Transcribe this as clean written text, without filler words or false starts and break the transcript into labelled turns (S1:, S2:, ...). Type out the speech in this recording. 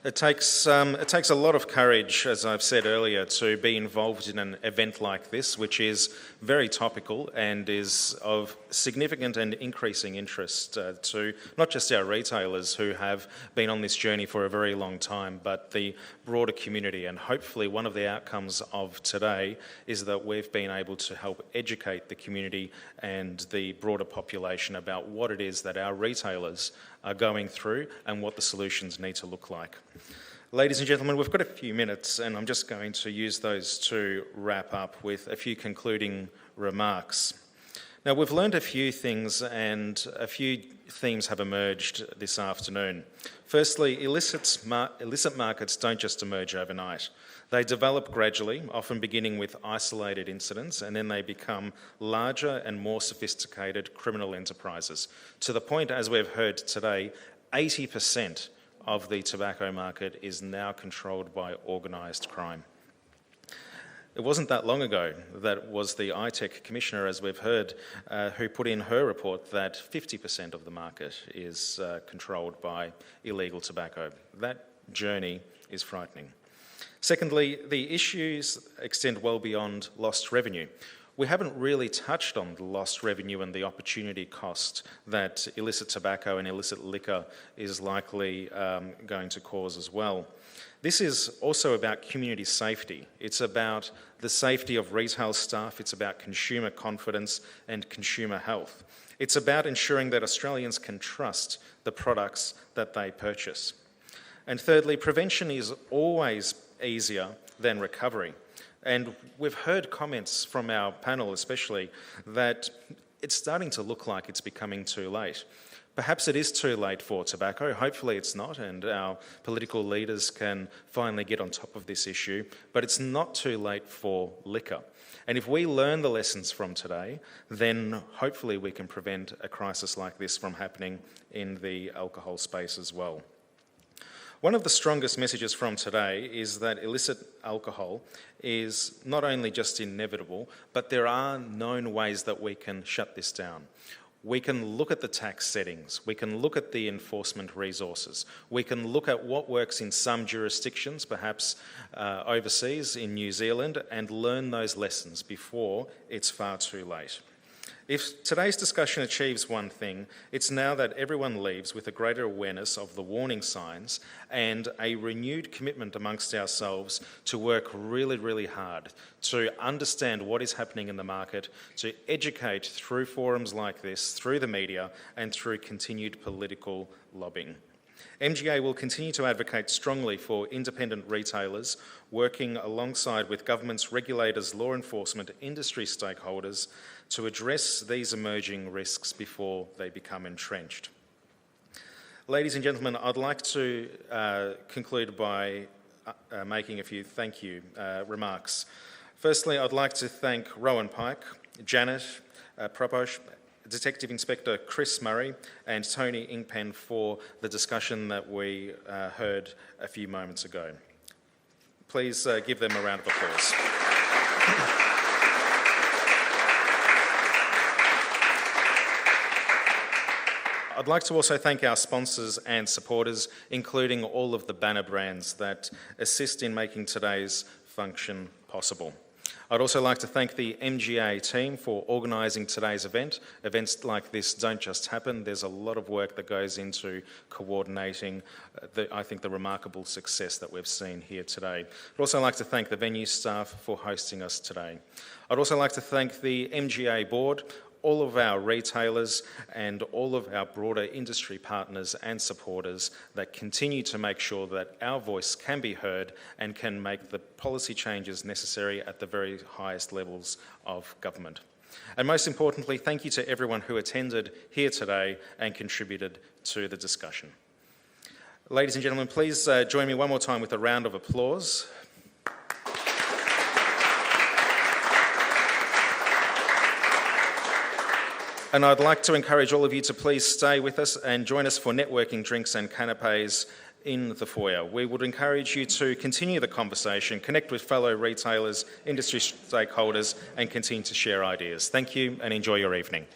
S1: It takes a lot of courage, as I've said earlier, to be involved in an event like this, which is very topical and is of significant and increasing interest to not just our retailers who have been on this journey for a very long time, but the broader community. And hopefully one of the outcomes of today is that we've been able to help educate the community and the broader population about what it is that our retailers are going through and what the solutions need to look like. Ladies and gentlemen, we've got a few minutes and I'm just going to use those to wrap up with a few concluding remarks. Now, we've learned a few things and a few themes have emerged this afternoon. Firstly, illicit markets don't just emerge overnight. They develop gradually, often beginning with isolated incidents, and then they become larger and more sophisticated criminal enterprises, to the point, as we've heard today, 80% of the tobacco market is now controlled by organised crime. It wasn't that long ago that was the ITEC Commissioner, as we've heard, who put in her report that 50% of the market is controlled by illegal tobacco. That journey is frightening. Secondly, the issues extend well beyond lost revenue. We haven't really touched on the lost revenue and the opportunity cost that illicit tobacco and illicit liquor is likely going to cause as well. This is also about community safety. It's about the safety of retail staff. It's about consumer confidence and consumer health. It's about ensuring that Australians can trust the products that they purchase. And thirdly, prevention is always easier than recovery. And we've heard comments from our panel especially that it's starting to look like it's becoming too late. Perhaps it is too late for tobacco, hopefully it's not, and our political leaders can finally get on top of this issue, but it's not too late for liquor. And if we learn the lessons from today, then hopefully we can prevent a crisis like this from happening in the alcohol space as well. One of the strongest messages from today is that illicit alcohol is not only just inevitable, but there are known ways that we can shut this down. We can look at the tax settings, we can look at the enforcement resources, we can look at what works in some jurisdictions, perhaps overseas in New Zealand, and learn those lessons before it's far too late. If today's discussion achieves one thing, it's now that everyone leaves with a greater awareness of the warning signs and a renewed commitment amongst ourselves to work really, really hard to understand what is happening in the market, to educate through forums like this, through the media, and through continued political lobbying. MGA will continue to advocate strongly for independent retailers, working alongside with governments, regulators, law enforcement, industry stakeholders to address these emerging risks before they become entrenched. Ladies and gentlemen, I'd like to conclude by making a few thank you remarks. Firstly, I'd like to thank Rowan Pike, Janet Proposh, Detective Inspector Chris Murray and Tony Ingpen for the discussion that we heard a few moments ago. Please give them a round of applause. I'd like to also thank our sponsors and supporters, including all of the banner brands that assist in making today's function possible. I'd also like to thank the MGA team for organising today's event. Events like this don't just happen. There's a lot of work that goes into coordinating, I think, the remarkable success that we've seen here today. I'd also like to thank the venue staff for hosting us today. I'd also like to thank the MGA board, all of our retailers and all of our broader industry partners and supporters that continue to make sure that our voice can be heard and can make the policy changes necessary at the very highest levels of government. And most importantly, thank you to everyone who attended here today and contributed to the discussion. Ladies and gentlemen, please join me one more time with a round of applause. And I'd like to encourage all of you to please stay with us and join us for networking drinks and canapes in the foyer. We would encourage you to continue the conversation, connect with fellow retailers, industry stakeholders, and continue to share ideas. Thank you and enjoy your evening.